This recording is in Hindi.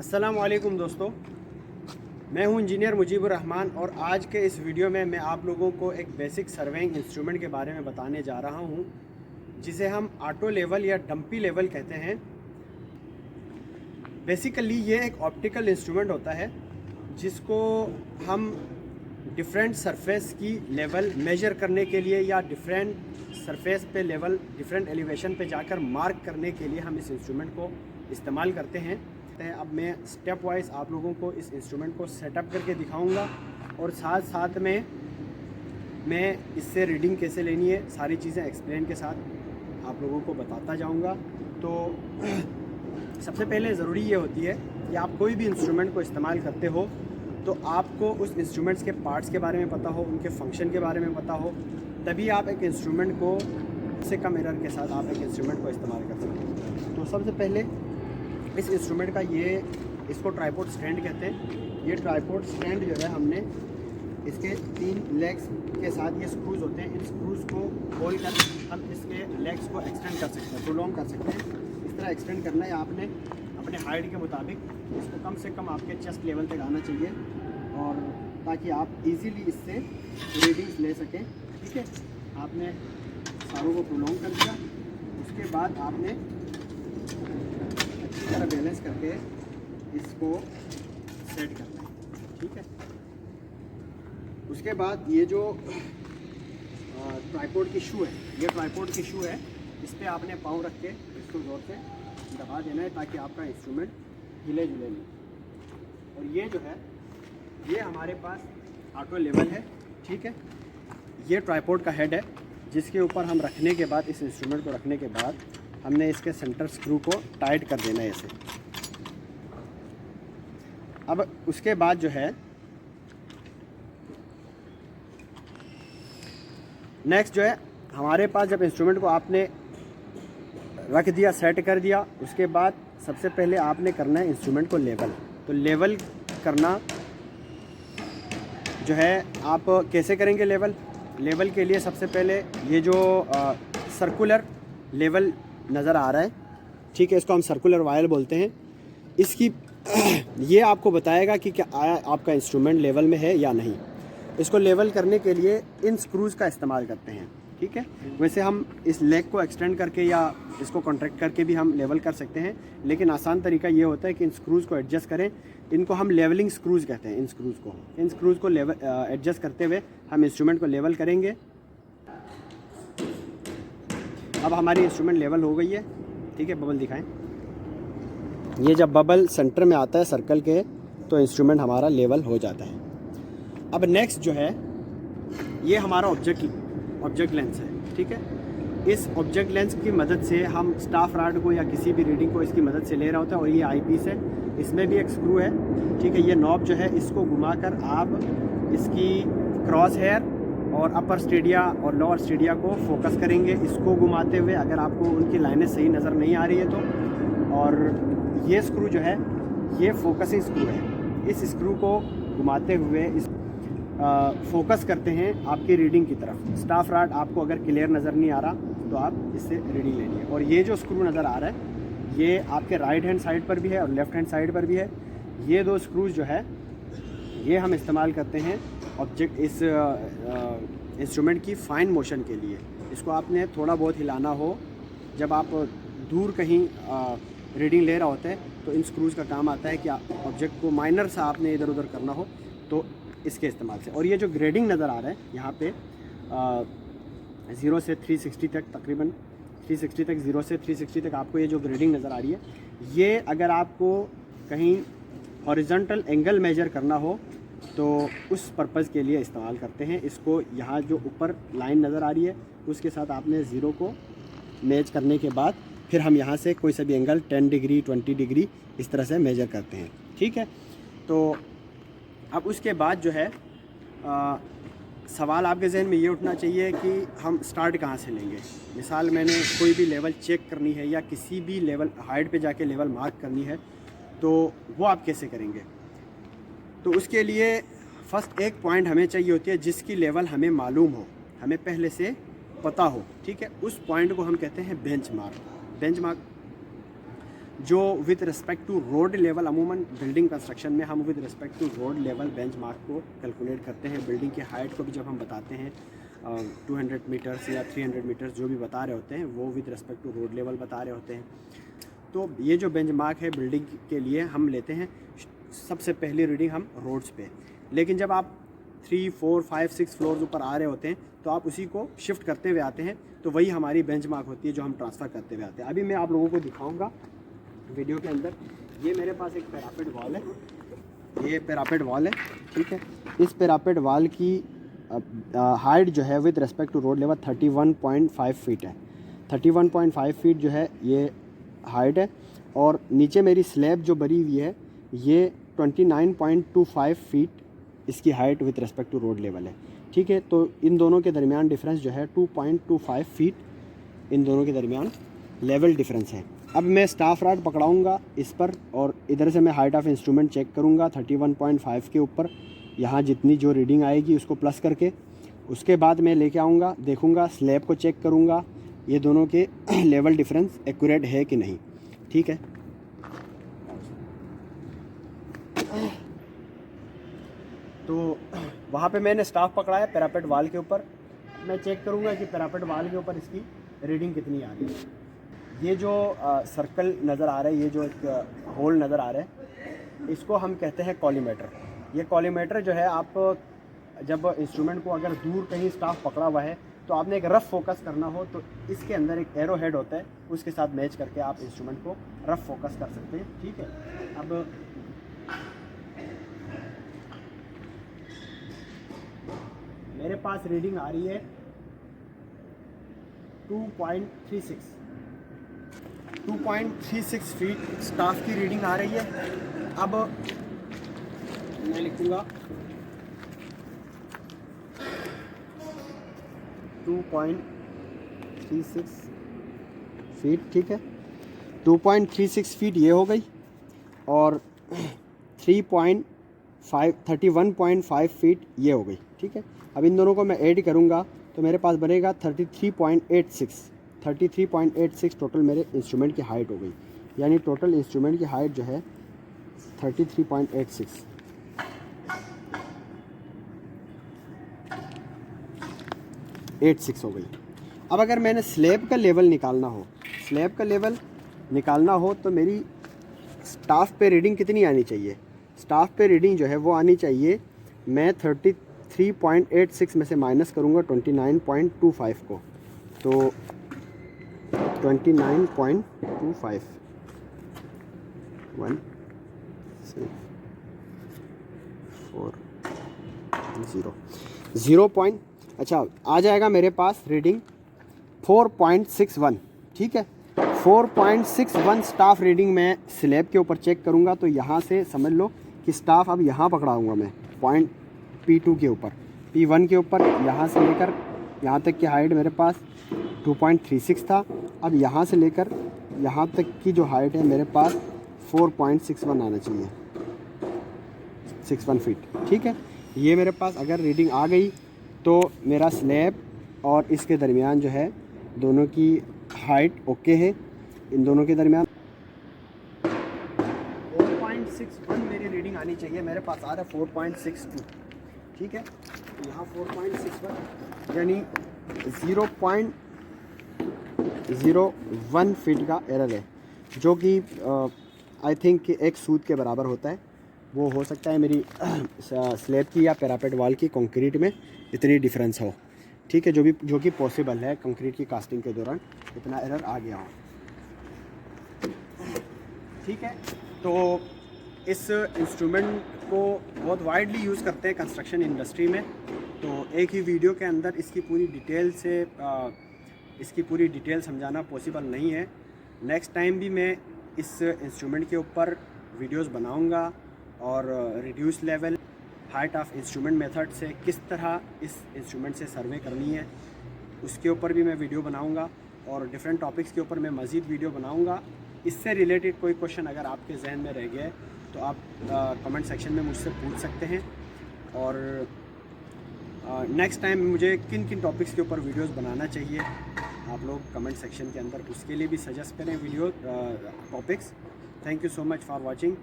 अस्सलामुअलैकुम दोस्तों, मैं हूं इंजीनियर मुजीबुर रहमान और आज के इस वीडियो में मैं आप लोगों को एक बेसिक सर्वेइंग इंस्ट्रूमेंट के बारे में बताने जा रहा हूं, जिसे हम ऑटो लेवल या डंपी लेवल कहते हैं। बेसिकली ये एक ऑप्टिकल इंस्ट्रूमेंट होता है जिसको हम डिफरेंट सरफेस की लेवल मेजर करने के लिए या डिफरेंट सरफेस पे लेवल डिफरेंट एलिवेशन पे जाकर मार्क करने के लिए हम इस इंस्ट्रूमेंट को इस्तेमाल करते हैं। अब मैं स्टेप वाइज आप लोगों को इस इंस्ट्रूमेंट को सेटअप करके दिखाऊंगा और साथ साथ में मैं इससे रीडिंग कैसे लेनी है सारी चीज़ें एक्सप्लेन के साथ आप लोगों को बताता जाऊंगा। तो सबसे पहले ज़रूरी ये होती है कि आप कोई भी इंस्ट्रूमेंट को इस्तेमाल करते हो तो आपको उस इंस्ट्रूमेंट्स के पार्ट्स के बारे में पता हो, उनके फंक्शन के बारे में पता हो, तभी आप एक इंस्ट्रूमेंट को से कम एरर के साथ आप एक इंस्ट्रूमेंट को इस्तेमाल कर सकते हो। तो सबसे पहले इस इंस्ट्रूमेंट का इसको ट्राइपॉड स्टैंड कहते हैं। ये ट्राइपॉड स्टैंड जो है हमने इसके 3 लेग्स के साथ ये स्क्रूज होते हैं, इन स्क्रूज को खोल कर हम इसके लेग्स को एक्सटेंड कर सकते हैं, प्रोलॉन्ग कर सकते हैं। इस तरह एक्सटेंड करना है आपने अपने हाइट के मुताबिक, इसको कम से कम आपके चेस्ट लेवल तक आना चाहिए और ताकि आप इजीली इससे रीडिंग्स ले सकें। ठीक है, आपने सारों को प्रोलॉन्ग कर दिया, उसके बाद आपने अच्छी तरह बैलेंस करके इसको सेट करना है। ठीक है, उसके बाद ये जो ट्राइपॉड की शू है, ये ट्राइपॉड की शू है, इस पर आपने पाँव रख के इसको ज़ोर से दबा देना है ताकि आपका इंस्ट्रूमेंट हिले जुले नहीं। और ये जो है ये हमारे पास ऑटो लेवल है। ठीक है, ये ट्राइपॉड का हेड है जिसके ऊपर हम रखने के बाद, इस इंस्ट्रूमेंट को रखने के बाद हमने इसके सेंटर स्क्रू को टाइट कर देना है ऐसे। अब उसके बाद जो है नेक्स्ट जो है हमारे पास, जब इंस्ट्रूमेंट को आपने रख दिया, सेट कर दिया, उसके बाद सबसे पहले आपने करना है इंस्ट्रूमेंट को लेवल। तो लेवल करना जो है आप कैसे करेंगे लेवल के लिए सबसे पहले ये जो सर्कुलर लेवल नज़र आ रहा है, ठीक है, इसको हम सर्कुलर वायर बोलते हैं। इसकी ये आपको बताएगा कि क्या आपका इंस्ट्रूमेंट लेवल में है या नहीं। इसको लेवल करने के लिए इन स्क्रूज़ का इस्तेमाल करते हैं। ठीक है, वैसे हम इस लेग को एक्सटेंड करके या इसको कॉन्ट्रैक्ट करके भी हम लेवल कर सकते हैं, लेकिन आसान तरीका ये होता है कि इन स्क्रूज़ को एडजस्ट करें। इनको हम लेवलिंग स्क्रूज़ कहते हैं। इन स्क्रूज़ को लेवल एडजस्ट करते हुए हम इंस्ट्रूमेंट को लेवल करेंगे। अब हमारी इंस्ट्रूमेंट लेवल हो गई है। ठीक है, बबल दिखाएं। ये जब बबल सेंटर में आता है सर्कल के, तो इंस्ट्रूमेंट हमारा लेवल हो जाता है। अब नेक्स्ट जो है ये हमारा ऑब्जेक्ट लेंस है। ठीक है, इस ऑब्जेक्ट लेंस की मदद से हम स्टाफ रॉड को या किसी भी रीडिंग को इसकी मदद से ले रहा होता है। और ये आई पीस है, इसमें भी एक स्क्रू है। ठीक है, ये नॉब जो है इसको घुमाकर आप इसकी क्रॉस हेयर और अपर स्टेडिया और लोअर स्टेडिया को फोकस करेंगे इसको घुमाते हुए, अगर आपको उनकी लाइनें सही नज़र नहीं आ रही है तो। और ये स्क्रू जो है ये फोकसिंग स्क्रू है। इस स्क्रू को घुमाते हुए इस फोकस करते हैं आपकी रीडिंग की तरफ। स्टाफ रॉड आपको अगर क्लियर नज़र नहीं आ रहा तो आप इससे रीडिंग लेनी है। और ये जो स्क्रू नज़र आ रहा है ये आपके राइट हैंड साइड पर भी है और लेफ़्ट हैंड साइड पर भी है। ये 2 स्क्रूज जो है ये हम इस्तेमाल करते हैं इस इंस्ट्रूमेंट की फाइन मोशन के लिए। इसको आपने थोड़ा बहुत हिलाना हो, जब आप दूर कहीं रीडिंग ले रहा होता है तो इन स्क्रूज़ का काम आता है कि ऑब्जेक्ट को माइनर सा आपने इधर उधर करना हो तो इसके इस्तेमाल से। और ये जो ग्रेडिंग नज़र आ रहा है यहाँ पे 0 से 360 तक, तकरीबन 360 तक, 0 से 360 तक आपको ये जो ग्रेडिंग नज़र आ रही है, ये अगर आपको कहीं हॉरिजॉन्टल एंगल मेजर करना हो तो उस पर्पज़ के लिए इस्तेमाल करते हैं। इसको यहाँ जो ऊपर लाइन नज़र आ रही है उसके साथ आपने 0 को मैच करने के बाद फिर हम यहाँ से कोई सा भी एंगल 10 डिग्री 20 डिग्री इस तरह से मेजर करते हैं। ठीक है, तो अब उसके बाद जो है सवाल आपके जहन में ये उठना चाहिए कि हम स्टार्ट कहाँ से लेंगे। मिसाल मैंने कोई भी लेवल चेक करनी है या किसी भी लेवल हाइट पे जाके लेवल मार्क करनी है तो वो आप कैसे करेंगे। तो उसके लिए फ़र्स्ट एक पॉइंट हमें चाहिए होती है जिसकी लेवल हमें मालूम हो, हमें पहले से पता हो। ठीक है, उस पॉइंट को हम कहते हैं बेंचमार्क। जो with respect to road level, अमूमन बिल्डिंग कंस्ट्रक्शन में हम with respect to road level benchmark को कैलकुलेट करते हैं। बिल्डिंग की हाइट को भी जब हम बताते हैं 200 मीटर्स या 300 मीटर्स जो भी बता रहे होते हैं वो with respect to road level बता रहे होते हैं। तो ये जो बेंचमार्क है बिल्डिंग के लिए हम लेते हैं सबसे पहली रीडिंग हम रोड्स पे, लेकिन जब आप 3, 4, 5, 6 फ्लोर्स ऊपर आ रहे होते हैं तो आप उसी को शिफ्ट करते हुए आते हैं, तो वही हमारी बेंचमार्क होती है जो हम ट्रांसफ़र करते हुए आते हैं। अभी मैं आप लोगों को दिखाऊंगा वीडियो के अंदर। ये मेरे पास एक पैरापेट वॉल है, ये पैरापेट वॉल है, ठीक है। इस पैरापेट वॉल की हाइट जो है with respect to road level 31.5 feet है। 31.5 फीट जो है ये हाइट है, और नीचे मेरी स्लैब जो बनी हुई है ये 29.25 फीट इसकी height with respect to road level है, ठीक है। तो इन दोनों के दरमियान डिफरेंस जो है 2.25 फीट इन दोनों के दरमियान लेवल डिफरेंस है। अब मैं स्टाफ रॉड पकड़ाऊँगा इस पर, और इधर से मैं हाइट ऑफ इंस्ट्रूमेंट चेक करूँगा 31.5 के ऊपर, यहाँ जितनी जो रीडिंग आएगी उसको प्लस करके। उसके बाद मैं लेके आऊँगा, देखूँगा, स्लैब को चेक करूँगा ये दोनों के लेवल डिफरेंस एक्यूरेट है कि नहीं, ठीक है। तो वहाँ पे मैंने स्टाफ पकड़ा है पैरापेट वाल के ऊपर। मैं चेक करूँगा कि पैरापेट वाल के ऊपर इसकी रीडिंग कितनी आ रही है। ये जो सर्कल नज़र आ रहा है, ये जो एक होल नज़र आ रहा है, इसको हम कहते हैं कॉलीमेटर। ये कॉलीमेटर जो है, आप जब इंस्ट्रूमेंट को अगर दूर कहीं स्टाफ पकड़ा हुआ है तो आपने एक रफ़ फोकस करना हो तो इसके अंदर एक एरो हेड होता है, उसके साथ मैच करके आप इंस्ट्रूमेंट को रफ़ फोकस कर सकते हैं, ठीक है। अब मेरे पास रीडिंग आ रही है 2.36 फीट स्टाफ की रीडिंग आ रही है। अब मैं लिखूँगा 2.36 फीट, ठीक है। 2.36 फीट ये हो गई, और 31.5 फीट ये हो गई, ठीक है। अब इन दोनों को मैं ऐड करूँगा तो मेरे पास बनेगा 33.86 टोटल मेरे इंस्ट्रूमेंट की हाइट हो गई। यानी टोटल इंस्ट्रूमेंट की हाइट जो है 33.86 हो गई। अब अगर मैंने स्लैब का लेवल निकालना हो तो मेरी स्टाफ पे रीडिंग कितनी आनी चाहिए? स्टाफ पे रीडिंग जो है वो आनी चाहिए, मैं 33.86 में से माइनस करूँगा 29.25 को, तो 29.25 1 6 4 0 पॉइंट, अच्छा आ जाएगा मेरे पास रीडिंग 4.61, ठीक है। 4.61 स्टाफ रीडिंग मैं स्लैब के ऊपर चेक करूँगा, तो यहाँ से समझ लो कि स्टाफ अब यहाँ पकड़ाऊँगा मैं पॉइंट P2 के ऊपर, P1 के ऊपर, यहाँ से लेकर यहाँ तक की हाइट मेरे पास 2.36 था। अब यहाँ से लेकर यहाँ तक की जो हाइट है मेरे पास 4.61 आना चाहिए, 61 फीट, ठीक है। ये मेरे पास अगर रीडिंग आ गई तो मेरा स्लैब और इसके दरमियान जो है दोनों की हाइट ओके है। इन दोनों के दरमियान 4.61 मेरी रीडिंग आनी चाहिए, मेरे पास आ रहा है 4.62, ठीक है। तो यहाँ 4.61 यानी 0.01 फीट का एरर है, जो कि आई थिंक एक सूत के बराबर होता है। वो हो सकता है मेरी स्लैब की या पैरापेट वॉल की कंक्रीट में इतनी डिफरेंस हो, ठीक है, जो कि पॉसिबल है कंक्रीट की कास्टिंग के दौरान इतना एरर आ गया हो, ठीक है। तो इस इंस्ट्रूमेंट को बहुत वाइडली यूज़ करते हैं कंस्ट्रक्शन इंडस्ट्री में। तो एक ही वीडियो के अंदर इसकी पूरी डिटेल समझाना पॉसिबल नहीं है। नेक्स्ट टाइम भी मैं इस इंस्ट्रूमेंट के ऊपर वीडियोस बनाऊंगा, और reduce level height of instrument method से किस तरह इस इंस्ट्रूमेंट से सर्वे करनी है उसके ऊपर भी मैं वीडियो बनाऊंगा, और डिफरेंट टॉपिक्स के ऊपर मैं मज़ीद वीडियो बनाऊंगा। इससे रिलेटेड कोई क्वेश्चन अगर आपके जहन में रह गया है तो आप कमेंट सेक्शन में मुझसे पूछ सकते हैं, और नेक्स्ट टाइम मुझे किन किन टॉपिक्स के ऊपर वीडियोस बनाना चाहिए आप लोग कमेंट सेक्शन के अंदर उसके लिए भी सजेस्ट करें video topics. Thank you so much for watching.